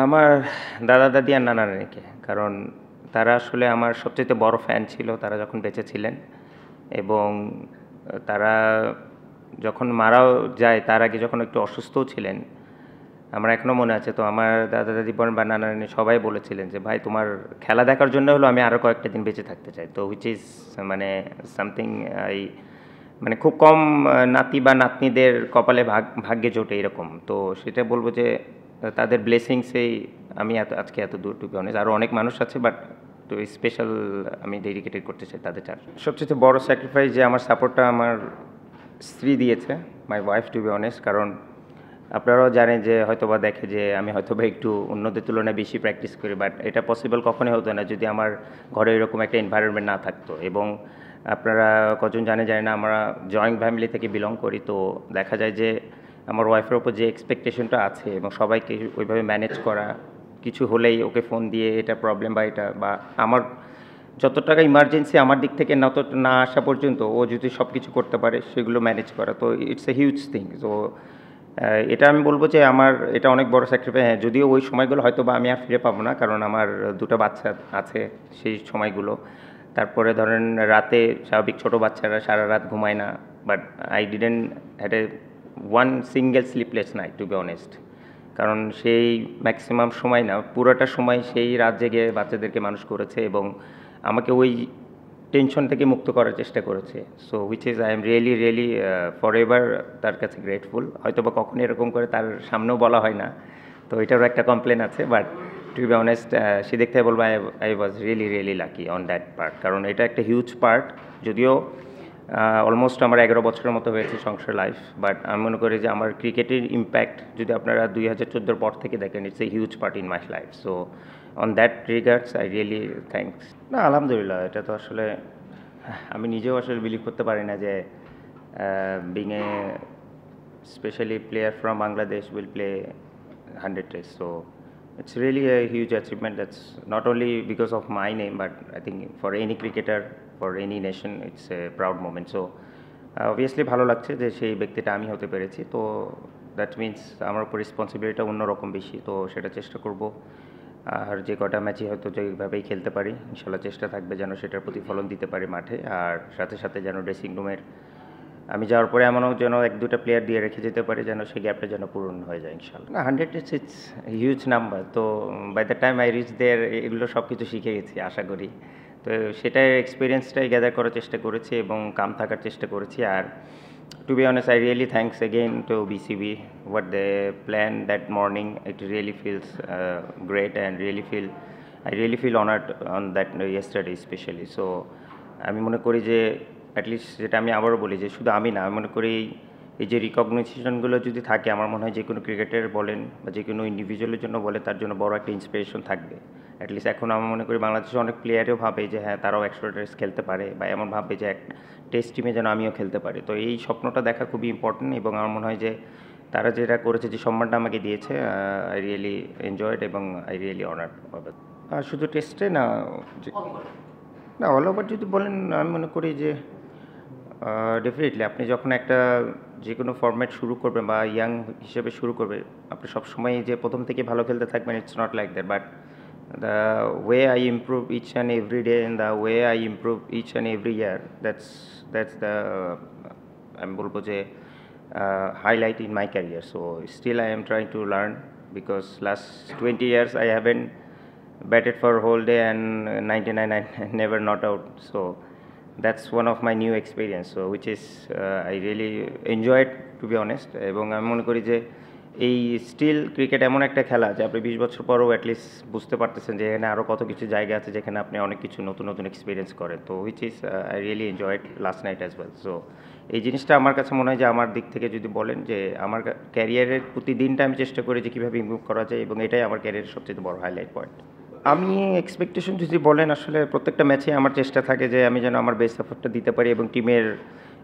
আমার দাদা-দাদি আর নানা-নানিকে। কারণ তারা আসলে আমার সবচাইতে বড় ফ্যান ছিল তারা যখন বেঁচে ছিলেন এবং তারা যখন মারাও যায় তার আগে যখন একটু অসুস্থও ছিলেন, আমার এখনো মনে আছে। তো আমার দাদা-দাদি বলেন বা নানা-নানি সবাই বলেছিলেন যে, "ভাই তোমার খেলা দেখার জন্য হলেও আমি আরো কয়েকটা দিন বেঁচে থাকতে চাই।" তো হুইচ ইজ মানে সামথিং আই মানে খুব কম নাতি বা নাতনিদের কপালে ভাগ্যে জোটে এরকম। তো সেটা বলব যে তাদের ব্লেসিংসেই আমি আজকে এত দূর টু বি অনেস্ট। আরো অনেক মানুষ আছে বাট তো স্পেশাল আমি ডেডিকেটেড করতে চাই তাদের চার। সবচেয়ে বড় স্যাক্রিফাইস যে আমার সাপোর্টটা আমার স্ত্রী দিয়েছে, my wife to be honest. কারণ আপনারাও জানেন যে হয়তোবা দেখে যে আমি হয়তোবা একটু অন্যদের তুলনায় বেশি প্র্যাকটিস করি, বাট এটা পসিবল কখনোই হতো না যদি আমার ঘরে এরকম একটা এনভায়রনমেন্ট না থাকতো। এবং আপনারা কজন জানে না, আমরা জয়েন্ট ফ্যামিলি থেকে বিলং করি। তো দেখা যায় যে আমার ওয়াইফের ওপর যে এক্সপেকটেশনটা আছে এবং সবাইকে ওইভাবে ম্যানেজ করা, কিছু হলেই ওকে ফোন দিয়ে এটা প্রবলেম বা এটা বা আমার যত টাকা ইমার্জেন্সি আমার দিক থেকে না আসা পর্যন্ত ও যদি সব কিছু করতে পারে সেগুলো ম্যানেজ করা, তো ইটস এ হিউজ থিং। তো এটা আমি বলবো যে আমার এটা অনেক বড় স্যাক্রিফাইস। হ্যাঁ, যদিও ওই সময়গুলো হয়তো বা আমি আর ফিরে পাবো না, কারণ আমার দুটো বাচ্চা আছে সেই সময়গুলো। তারপরে ধরেন রাতে স্বাভাবিক ছোটো বাচ্চারা সারা রাত ঘুমায় না, but I didn't had a one single sleepless night to be honest. কারণ সেই ম্যাক্সিমাম সময় না, পুরোটা সময় সেই রাত জেগে বাচ্চাদেরকে মানুষ করেছে এবং আমাকে ওই টেনশন থেকে মুক্ত করার চেষ্টা করেছে। So which is I am really really for ever তার কাছে গ্রেটফুল। হয়তো বা কখনো এরকম করে তার সামনেও বলা হয় না, তো এটারও একটা কমপ্লেন আছে। বাট টু বি অনেস্ট সে দেখতে বলবো I was really really lucky on that part. কারণ এটা একটা হিউজ পার্ট, যদিও অলমোস্ট আমার 11 বছরের মতো হয়েছে সংসার লাইফ, বাট আমি মনে করি যে আমার ক্রিকেটের ইম্প্যাক্ট যদি আপনারা 2014 পর থেকে দেখেন, it's a huge part in my life. So on that regards I really thanks. না, আলহামদুলিল্লাহ, এটা তো আসলে আমি নিজেও আসলে বিলিভ করতে পারি না যে being a specially player from Bangladesh will play 100 tests. So it's really a huge achievement. That's not only because of my name, but I think for any cricketer, for any nation, it's a proud moment. So obviously ভালো লাগছে যে সেই ব্যক্তিটা আমি হতে পেরেছি। তো that means আমার উপর রেসপন্সিবিলিটিটা অন্যরকম বেশি, তো সেটা চেষ্টা করব। আর যে কটা ম্যাচই হয়তো যেভাবেই খেলতে পারি ইনশাল্লাহ চেষ্টা থাকবে যেন সেটার প্রতিফলন দিতে পারি মাঠে, আর সাথে সাথে যেন ড্রেসিং রুমের আমি যাওয়ার পরে এমনও যেন 1-2টা প্লেয়ার দিয়ে রেখে যেতে পারি যেন সেই গ্যাপটা যেন পূরণ হয়ে যায় ইনশাল্লাহ। না, 100 ইটস হিউজ নাম্বার। তো by the time I reach there এগুলো সব কিছু শিখে গেছি আশা করি। তো সেটাই এক্সপিরিয়েন্সটাই গ্যাদার করার চেষ্টা করেছি এবং কাম থাকার চেষ্টা করেছি। আর to be honest, I really thanks again to BCB. What they planned that morning, it really feels great and I really feel honored on that yesterday especially. So আমি মনে করি যে অ্যাটলিস্ট যেটা আমি আবারও বলি যে শুধু আমি না, আমি মনে করি এই যে রিকগনিশনগুলো যদি থাকে, আমার মনে হয় যে কোনো ক্রিকেটার বলেন বা যে কোনো ইন্ডিভিজুয়ালের জন্য বলে তার জন্য বড় একটা ইন্সপিরেশন থাকবে। অ্যাটলিস্ট এখন আমি মনে করি বাংলাদেশে অনেক প্লেয়ারও ভাবে যে হ্যাঁ তারাও 100 টেস্ট খেলতে পারে, বা এমন ভাবে যে এক টেস্ট টিমে যেন আমিও খেলতে পারি। তো এই স্বপ্নটা দেখা খুবই ইম্পর্টেন্ট এবং আমার মনে হয় যে তারা যেটা করেছে, যে সম্মানটা আমাকে দিয়েছে, আই রিয়েলি এনজয়েড এবং আই রিয়েলি অনার্ড। শুধু টেস্টে না, না অল ওভার যদি বলেন আমি মনে করি যে ডেফিনেটলি আপনি যখন একটা যে কোনো ফরম্যাট শুরু করবেন বা ইয়াং হিসেবে শুরু করবে, আপনি সবসময় যে প্রথম থেকে ভালো খেলতে থাকবেন, it's not like that. But the way I improve each and every day and the way I improve each and every year, that's the আমি বলবো যে highlight in my career. So still I am trying to learn because last 20 years I haven't batted for a whole day and 99 I never not out. So that's one of my new experience, so which is I really enjoyed to be honest. এবং আমি মনে করি যে এই still cricket এমন একটা খেলা যে আপনি 20 বছর পরেও অ্যাটলিস্ট বুঝতে পারতেছেন যে এখানে আরও কত কিছু জায়গা আছে যেখানে আপনি অনেক কিছু নতুন নতুন এক্সপিরিয়েন্স করেন। তো which is I really enjoyed last night as well. So এই জিনিসটা আমার কাছে মনে হয় যে আমার দিক থেকে যদি বলেন যে আমার ক্যারিয়ারের প্রতিদিনটা আমি চেষ্টা করি যে কীভাবে ইমপ্রুভ করা যায়, এবং এটাই আমার ক্যারিয়ারের সবচেয়ে বড় হাইলাইট পয়েন্ট। আমি এক্সপেকটেশন যদি বলেন, আসলে প্রত্যেকটা ম্যাচে আমার চেষ্টা থাকে যে আমি যেন আমার বেস্ট এফোর্টটা দিতে পারি এবং টিমের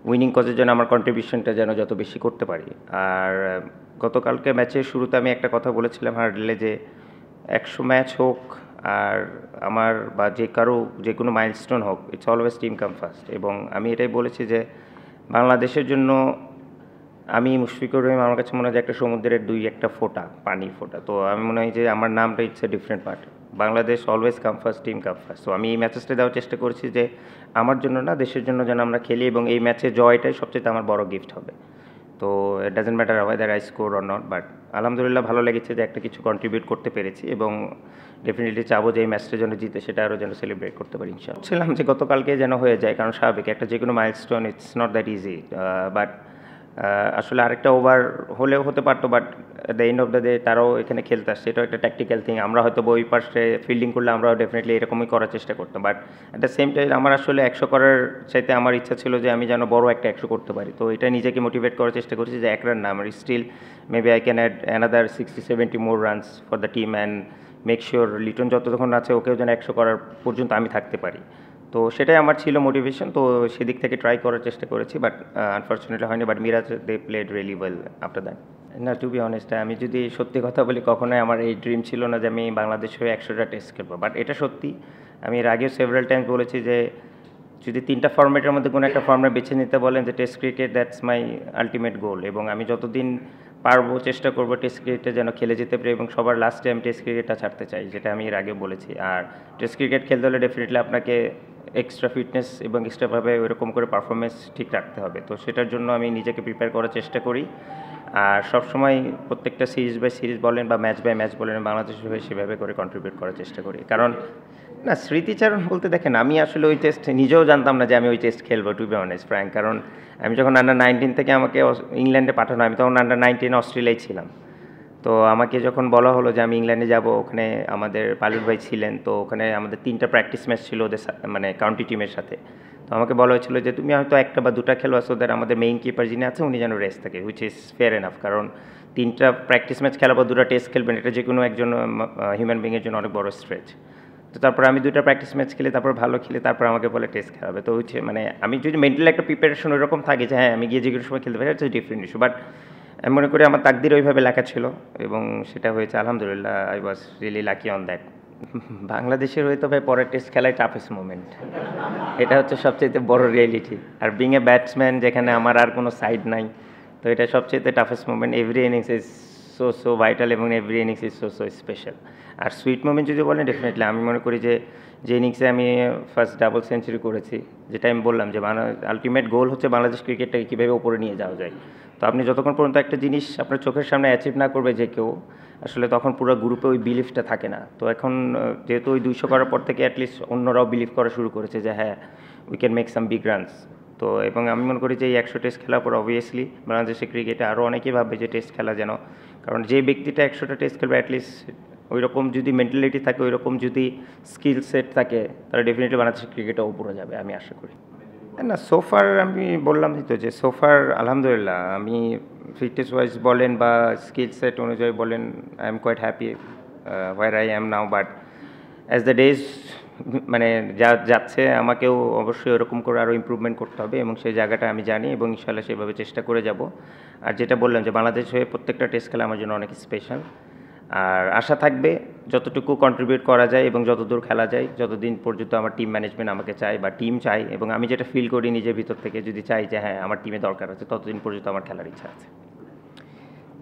উইনিং কজের জন্য আমার কন্ট্রিবিউশনটা যেন যত বেশি করতে পারি। আর গতকালকে ম্যাচের শুরুতে আমি একটা কথা বলেছিলাম হার্ডলে যে 100 ম্যাচ হোক আর আমার বা যে কোনো মাইলস্টোন হোক, it's always team come first. এবং আমি এটাই বলেছি যে বাংলাদেশের জন্য আমি মুশফিকুর রহিম, আমার কাছে মনে হয় যে একটা সমুদ্রের একটা ফোঁটা, পানির ফোঁটা। তো আমি মনে হয় যে আমার নামটা it's a different part. Bangladesh always come first, team come first. So আমি এই ম্যাচেসটা দেওয়ার চেষ্টা করছি যে আমার জন্য না, দেশের জন্য যেন আমরা খেলি, এবং এই ম্যাচে জয়টাই সবচেয়ে আমার বড় গিফট হবে। তো it doesn't matter weather I score or not, but আলহামদুলিল্লাহ ভালো লেগেছে যে একটা কিছু কন্ট্রিবিউট করতে পেরেছি, এবং ডেফিনেটলি চাবো যে এই ম্যাচটা যেন জিতে, সেটা আরও যেন সেলিব্রেট করতে পারি ইনশাআল্লাহ। ছিলাম যে গতকালকে যেন হয়ে যায়, কারণ স্বাভাবিক একটা যে কোনো milestone, it's not that easy, but আসলে আরেকটা ওভার হলেও হতে পারতো, but at the end of the day তারাও এখানে খেলতে আসছে, এটাও একটা ট্যাকটিক্যাল থিং। আমরা হয়তো ওই পাশে ফিল্ডিং করলে আমরাও ডেফিনেটলি এরকমই করার চেষ্টা করতাম, but at the same time আমার আসলে 100 করার চাইতে আমার ইচ্ছা ছিল যে আমি যেন বড় একটা 100 করতে পারি। তো এটা নিজেকে মোটিভেট করার চেষ্টা করছি যে 1 রান না, আমার still maybe I can add another 60-70 more runs for the team, and make sure Liton যতক্ষণ আছে ওকেও যেন 100 করার পর্যন্ত আমি থাকতে পারি। তো সেটাই আমার ছিল মোটিভেশন। তো সেদিক থেকে ট্রাই করার চেষ্টা করেছি, বাট আনফর্চুনেটলি হয়নি। But Miraz they played really well after that. না, টু বি অনেস্ট, আমি যদি সত্যি কথা বলি, কখনোই আমার এই ড্রিম ছিল না যে আমি বাংলাদেশ হয়ে 100টা টেস্ট খেলবো। বাট এটা সত্যি, আমি এর আগেও সেভারাল টাইমস বলেছি যে যদি 3টা ফর্ম্যাটের মধ্যে কোনো একটা ফর্ম্যাট বেছে নিতে বলেন যে test cricket, that's my ultimate goal. এবং আমি যতদিন পারবো চেষ্টা করবো টেস্ট ক্রিকেটে যেন খেলে যেতে পারি, এবং সবার লাস্টে আমি টেস্ট ক্রিকেটটা ছাড়তে চাই, যেটা আমি এর আগে বলেছি। আর টেস্ট ক্রিকেট খেলতে হলে ডেফিনেটলি আপনাকে এক্সট্রা ফিটনেস এবং এক্সট্রাভাবে ওইরকম করে পারফরমেন্স ঠিক রাখতে হবে। তো সেটার জন্য আমি নিজেকে প্রিপেয়ার করার চেষ্টা করি, আর সবসময় প্রত্যেকটা সিরিজ বাই সিরিজ বলেন বা ম্যাচ বাই ম্যাচ বলেন, বাংলাদেশের হয়ে সেভাবে করে কন্ট্রিবিউট করার চেষ্টা করি। কারণ না, স্মৃতিচারণ বলতে দেখেন, আমি আসলে ওই টেস্ট নিজেও জানতাম না যে আমি ওই টেস্ট খেলবো, টু বি অনেস্ট ফ্র্যাঙ্ক। কারণ আমি যখন আন্ডার-19 থেকে আমাকে ইংল্যান্ডে পাঠানো, আমি তখন আন্ডার-19 অস্ট্রেলিয়ায় ছিলাম। তো আমাকে যখন বলা হলো যে আমি ইংল্যান্ডে যাব, ওখানে আমাদের পাইলট ভাই ছিলেন, তো ওখানে আমাদের 3টা প্র্যাকটিস ম্যাচ ছিল ওদের মানে কাউন্টি টিমের সাথে। তো আমাকে বলা হয়েছিল যে তুমি হয়তো 1টা বা 2টা খেলো, সো দ্যাট আমাদের মেইন কিপার যিনি আছে উনি যেন রেস্ট থাকে, হুইচ ইজ ফেয়ার এনাফ। কারণ 3টা প্র্যাকটিস ম্যাচ খেলা বা 2টা টেস্ট খেলবেন, এটা যে কোনো একজন হিউম্যান বিংয়ের জন্য অনেক বড় স্ট্রেচ। তো তারপর আমি 2টা প্র্যাকটিস ম্যাচ খেলে, তারপর ভালো খেলে, তারপর আমাকে বলে টেস্ট খেলাবে। তো হচ্ছে মানে আমি যদি মেন্টালি একটা প্রিপারেশন ওইরকম থাকে যে হ্যাঁ আমি গিয়ে যে কোনো সময় খেলতে পারি, ইটস ডিফারেন্ট ইস্যু। বাট আমি মনে করি আমার তাকদির ওইভাবে লেখা ছিল, এবং সেটা হয়েছে আলহামদুলিল্লাহ। I was really lucky on that. বাংলাদেশের হয়ে তো ভাই পরের টেস্ট খেলাই টাফেস্ট মোমেন্ট, এটা হচ্ছে সবচেয়ে বড় রিয়েলিটি। আর বিং এ ব্যাটসম্যান, যেখানে আমার আর কোনো সাইড নাই, তো এটা সবচেয়ে toughest moment. Every innings is so vital, এবং every innings is so special. আর সুইট মোমেন্ট যদি বলেন, ডেফিনেটলি আমি মনে করি যে ইনিংসে আমি ফার্স্ট ডাবল সেঞ্চুরি করেছি, যেটা আমি বললাম যে আলটিমেট গোল হচ্ছে বাংলাদেশ ক্রিকেটটাকে কীভাবে উপরে নিয়ে যাওয়া যায়। তো আপনি যতক্ষণ পর্যন্ত একটা জিনিস আপনার চোখের সামনে অ্যাচিভ না করবে যে কেউ, আসলে তখন পুরো গ্রুপে ওই বিলিফটা থাকে না। তো এখন যেহেতু ওই 200 করার পর থেকে অ্যাটলিস্ট অন্যরাও বিলিভ করা শুরু করেছে যে হ্যাঁ we can make some big runs. তো এবং আমি মনে করি যে এই 100 টেস্ট খেলার পর অবভিয়াসলি বাংলাদেশের ক্রিকেটে আরও অনেকেই ভাববে যে টেস্ট খেলা যেন, কারণ যে ব্যক্তিটা 100টা টেস্ট খেলবে অ্যাটলিস্ট ওই রকম যদি মেন্টালিটি থাকে, ওই রকম যদি স্কিল সেট থাকে, তাহলে ডেফিনেটলি বাংলাদেশের ক্রিকেটে উপরে যাবে আমি আশা করি। না, সোফার আমি বললামই তো যে সোফার আলহামদুলিল্লাহ আমি ফিটনেস ওয়াইজ বলেন বা স্কিল সেট অনুযায়ী বলেন, I am quite happy where I am now. But as the days মানে যাচ্ছে, আমাকেও অবশ্যই ওরকম করে আরও ইমপ্রুভমেন্ট করতে হবে, এবং সেই জায়গাটা আমি জানি, এবং ইনশাআল্লাহ সেভাবে চেষ্টা করে যাব। আর যেটা বললাম যে বাংলাদেশ হয়ে প্রত্যেকটা টেস্ট খেলা আমার জন্য অনেক স্পেশাল। আর আশা থাকবে যতটুকু কন্ট্রিবিউট করা যায় এবং যতদূর খেলা যায়, যতদিন পর্যন্ত আমার টিম ম্যানেজমেন্ট আমাকে চায় বা টিম চাই, এবং আমি যেটা ফিল করি নিজের ভিতর থেকে, যদি চাই যে হ্যাঁ আমার টিমে দরকার আছে, ততদিন পর্যন্ত আমার খেলার ইচ্ছা আছে।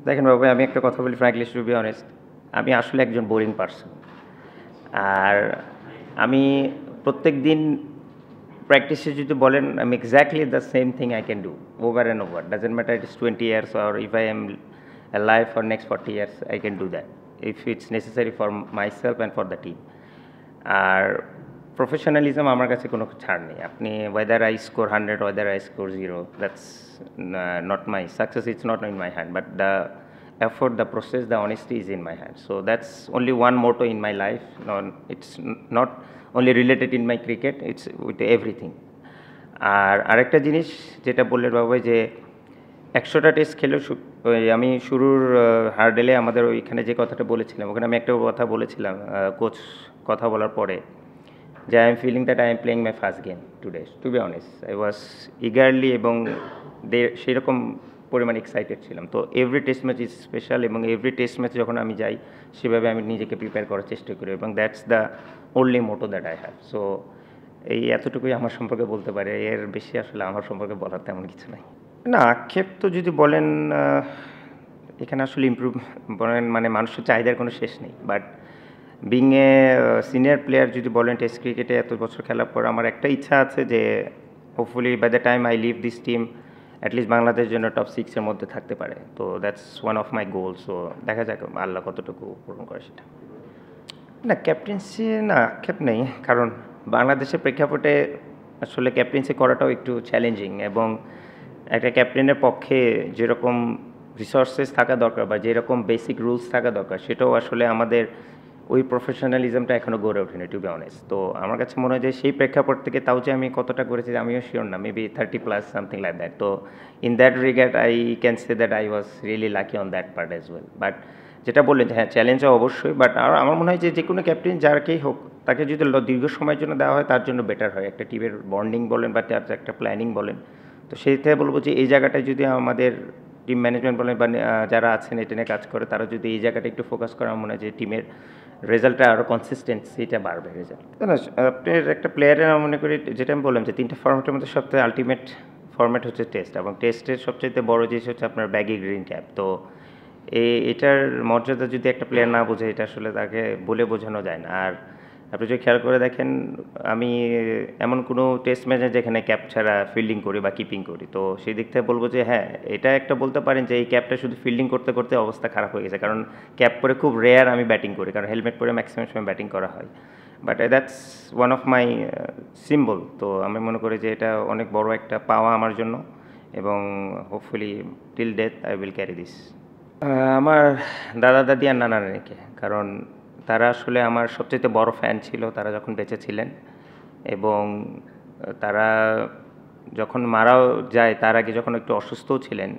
দেখেন বাবু, আমি একটা কথা বলি ফ্র্যাঙ্কলি, টু বি অনেস্ট, আমি আসলে একজন বোরিং পার্সন। আর আমি প্রত্যেক দিন প্র্যাকটিসে যদি বলেন, আমি exactly the same thing I can do over and over, doesn't matter it is 20 years or if I am alive for next 40 years, I can do that if it's necessary for myself and for the team. আর professionalism আমার কাছে কোনো ছাড় নেই। আপনি whether I score 100, whether I score 0, that's not my success, it's not in my hand, but the effort, the process, the honesty is in my hand. So that's only one motto in my life. No, it's not only related in my cricket, it's with everything. আর আরেকটা জিনিস যেটা বললেন বাবু, যে 100টা test খেলেও আমি শুরুর হার্ডেলে আমাদের ওইখানে যে কথাটা বলেছিলাম, ওখানে আমি একটা কথা বলেছিলাম কোচ কথা বলার পরে, যে I am feeling that I am playing my first game today. To be honest, I was eagerly, এবং সেরকম পরিমাণ এক্সাইটেড ছিলাম। তো every test match is special, এবং এভরি টেস্ট ম্যাচ যখন আমি যাই সেভাবে আমি নিজেকে প্রিপেয়ার করার চেষ্টা করি, এবং that's the only motto that I have. So এই এতটুকুই আমার সম্পর্কে বলতে পারে, এর বেশি আসলে আমার সম্পর্কে বলার তেমন কিছু নাই। না, আক্ষেপ তো যদি বলেন এখানে আসলে ইমপ্রুভ বলেন মানে মানুষের চাহিদার কোনো শেষ নেই। But being a senior player যদি বলেন টেস্ট ক্রিকেটে এত বছর খেলার পর আমার একটা ইচ্ছা আছে যে hopefully by the time I leave this team at least Bangladesh জন্য টপ 6 এর মধ্যে থাকতে পারে। তো that's one of my goal. So দেখা যাক আল্লাহ কতটুকু পূরণ করে সেটা। না ক্যাপ্টেন্সি না আক্ষেপ নেই। কারণ বাংলাদেশের প্রেক্ষাপটে আসলে ক্যাপ্টেন্সি করাটাও একটু চ্যালেঞ্জিং এবং একটা ক্যাপ্টেনের পক্ষে যেরকম রিসোর্সেস থাকা দরকার বা যেরকম বেসিক রুলস থাকা দরকার সেটাও আসলে আমাদের ওই প্রফেশনালিজমটা এখনও গড়ে ওঠেনি টু বি অনেস্ট। তো আমার কাছে মনে হয় যে সেই প্রেক্ষাপট থেকে তাও যে আমি কতটা করেছি আমিও শিওর না, মেবি 30+ সামথিং লাইক দ্যাট। তো in that regard I can say that I was really lucky on that part as well. But যেটা বললেন যে হ্যাঁ চ্যালেঞ্জও অবশ্যই, বাট আমার মনে হয় যে কোনো ক্যাপ্টেন যারকেই হোক তাকে যদি দীর্ঘ সময়ের জন্য দেওয়া হয় তার জন্য বেটার হয়। একটা টিমের বন্ডিং বলেন বা তার একটা প্ল্যানিং বলেন, তো সেইটাই বলবো যে এই জায়গাটায় যদি আমাদের টিম ম্যানেজমেন্ট বলেন বা যারা আছেন এটা নিয়ে কাজ করে তারা যদি এই জায়গাটা একটু ফোকাস করে আমার মনে হয় যে টিমের রেজাল্টটা আরও কনসিস্টেন্সিটা বাড়বে রেজাল্ট। না আপনার একটা প্লেয়ারের আমি মনে করি যেটা আমি বললাম যে 3টা ফর্ম্যাটের মধ্যে সবথেকে আলটিমেট ফর্ম্যাট হচ্ছে টেস্ট এবং টেস্টের সবচেয়ে বড় জিনিস হচ্ছে আপনার ব্যাগি গ্রিন ক্যাপ। তো এটার মর্যাদা যদি একটা প্লেয়ার না বোঝে এটা আসলে তাকে বলে বোঝানো যায় না। আর আপনি যদি খেয়াল করে দেখেন আমি এমন কোনো টেস্ট ম্যাচে যেখানে ক্যাপ ছাড়া ফিল্ডিং করি বা কিপিং করি, তো সেই দিক থেকে বলবো যে হ্যাঁ এটা একটা বলতে পারেন যে এই ক্যাপটা শুধু ফিল্ডিং করতে করতে অবস্থা খারাপ হয়ে গেছে, কারণ ক্যাপ পরে খুব রেয়ার আমি ব্যাটিং করি, কারণ হেলমেট পরে ম্যাক্সিমাম সময় ব্যাটিং করা হয়। But that's one of my symbol. তো আমি মনে করি যে এটা অনেক বড় একটা পাওয়া আমার জন্য এবং hopefully till death I will carry this. আমার দাদা দাদি আর নানা নানিকে, কারণ তারা আসলে আমার সবচেয়ে বড় ফ্যান ছিল তারা যখন বেঁচে ছিলেন এবং তারা যখন মারাও যায় তার আগে যখন একটু অসুস্থও ছিলেন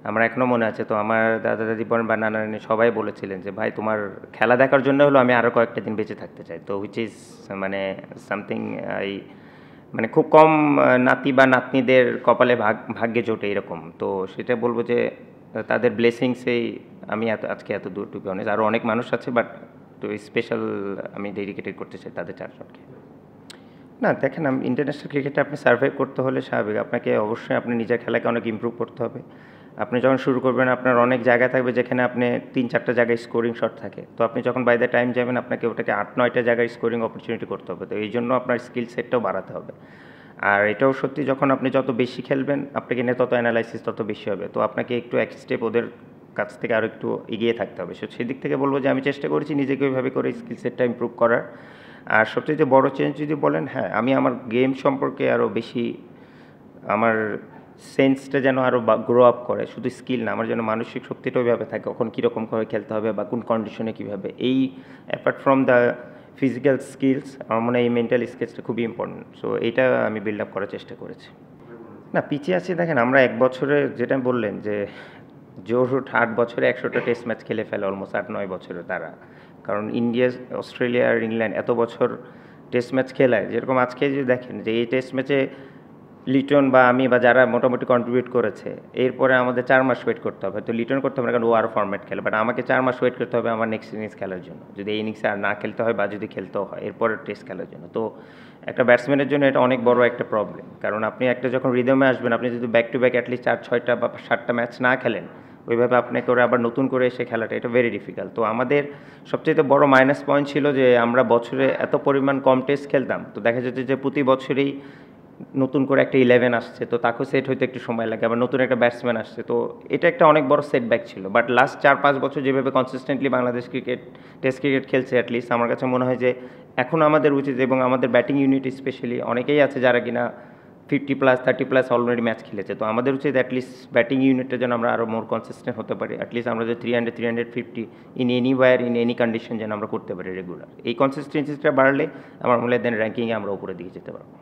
আমার এখনও মনে আছে। তো আমার দাদা দাদি বোন বা নানা নানি সবাই বলেছিলেন যে ভাই তোমার খেলা দেখার জন্য হলো আমি আরও কয়েকটা দিন বেঁচে থাকতে চাই। তো হুইচ ইজ মানে সামথিং আই মানে খুব কম নাতি বা নাতনিদের কপালে ভাগ্যে জোটে এরকম। তো সেটা বলবো যে তাদের ব্লেসিংসেই আমি আজকে এত দূর টু বি অনেস্ট। আরও অনেক মানুষ আছে বাট তো স্পেশাল আমি ডেডিকেটেড করতে চাই তাদের 4জনকে। না দেখেন ইন্টারন্যাশনাল ক্রিকেটে আপনি সার্ভাইভ করতে হলে স্বাভাবিক আপনাকে অবশ্যই আপনি নিজের খেলাকে অনেক ইমপ্রুভ করতে হবে। আপনি যখন শুরু করবেন আপনার অনেক জায়গা থাকবে যেখানে আপনি 3-4টা জায়গায় স্কোরিং শট থাকে, তো আপনি যখন বাই দ্য টাইম যাবেন আপনাকে ওটাকে 8-9টা জায়গায় স্কোরিং অপরচুনিটি করতে হবে। তো এই জন্য আপনার স্কিল সেটটাও বাড়াতে হবে। আর এটাও সত্যি যখন আপনি যত বেশি খেলবেন আপনাকে নিয়ে তত অ্যানালাইসিস তত বেশি হবে। তো আপনাকে একটু এক স্টেপ ওদের কাছ থেকে আরও একটু এগিয়ে থাকতে হবে। সেদিক থেকে বলবো যে আমি চেষ্টা করেছি নিজেকে ওইভাবে করে স্কিল সেটটা ইমপ্রুভ করার। আর সবচেয়ে বড় চেঞ্জ যদি বলেন, হ্যাঁ আমি আমার গেম সম্পর্কে আরও বেশি আমার সেন্সটা যেন আরও গ্রো আপ করে, শুধু স্কিল না আমার যেন মানসিক শক্তিটা ওইভাবে থাকে কখন কীরকম করে খেলতে হবে বা কোন কন্ডিশনে কীভাবে, এই apart from the physical skills আমার মনে হয় এই মেন্টাল স্কিলসটা খুবই ইম্পর্টেন্ট। সো এইটা আমি বিল্ড আপ করার চেষ্টা করেছি। না পিছিয়ে আছি দেখেন আমরা 1 বছরে যেটা বললেন যে জোর 8 বছরে 100টা টেস্ট ম্যাচ খেলে ফেলে অলমোস্ট 8-9 বছরে তারা, কারণ ইন্ডিয়া অস্ট্রেলিয়া আর ইংল্যান্ড এত বছর টেস্ট ম্যাচ খেলায়। যেরকম আজকে যদি দেখেন যে এই টেস্ট ম্যাচে লিটন বা আমি বা যারা মোটামুটি কন্ট্রিবিউট করেছে এরপরে আমাদের 4 মাস ওয়েট করতে হবে। তো লিটন করতে হবে না কারণ ও আরও ফরম্যাট খেলে, বাট আমাকে 4 মাস ওয়েট করতে হবে আমার নেক্সট ইনিংস খেলার জন্য, যদি এই ইনিংসে আর না খেলতে হয় বা যদি খেলতেও হয় এরপরে টেস্ট খেলার জন্য। তো একটা ব্যাটসম্যানের জন্য এটা অনেক বড় একটা প্রবলেম, কারণ আপনি একটা যখন রিদমে আসবেন আপনি যদি ব্যাক টু ব্যাক অ্যাটলিস্ট 4-6টা বা 7টা ম্যাচ না খেলেন ওইভাবে আপনি করে আবার নতুন করে এসে খেলাটা এটা ভেরি ডিফিকাল্ট। তো আমাদের সবচেয়ে বড় মাইনাস পয়েন্ট ছিল যে আমরা বছরে এত পরিমাণ কম টেস্ট খেলতাম, তো দেখা যেত যে প্রতি বছরেই নতুন করে একটা 11 আসছে, তো তাকেও সেট হইতে একটু সময় লাগে, আবার নতুন একটা ব্যাটসম্যান আসছে। তো এটা একটা অনেক বড় সেটব্যাক ছিল। বাট লাস্ট 4-5 বছর যেভাবে consistently Bangladesh cricket test cricket খেলছে অ্যাটলিস্ট আমার কাছে মনে হয় যে এখন আমাদের উচিত, এবং আমাদের ব্যাটিং ইউনিট স্পেশালি অনেকেই আছে যারা কিনা 50+, 30+ অলরেডি ম্যাচ খেলেছে, তো আমাদের উচিত অ্যাটলিস্ট ব্যাটিং ইউনিটটা যেন আমরা আরও মোর কনসিস্টেন্ট হতে পারি। অ্যাটলিস্ট আমরা যে 300-350 in anywhere in any condition যেন আমরা করতে পারি রেগুলার। এই কনসিস্টেন্সিটা বাড়লে আমার মনে হয় দেন র্যাঙ্কিংয়ে আমরা উপরে দিকে যেতে পারবো।